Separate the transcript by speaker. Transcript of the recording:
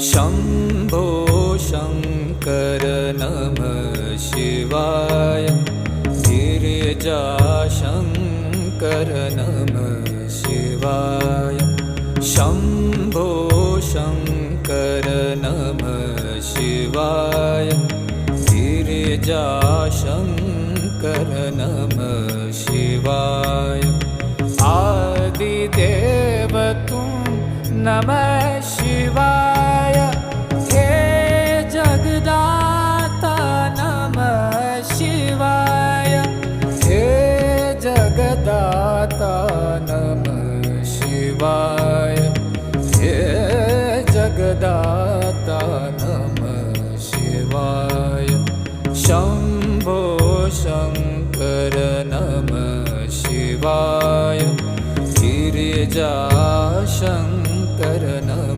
Speaker 1: शम्भो शङ्कर नमः शिवाय गिरिजाशङ्कर नमः शिवाय शम्भो शङ्कर नमः शिवाय गिरिजाशङ्कर नमः शिवाय आदिदेव तुम नमः शिवाय हे जगदाता नमः शिवाय हे जगदाता नमः शिवाय हे जगदाता नमः शिवाय शम्भो शङ्कर नमः शिवाय गिरिजा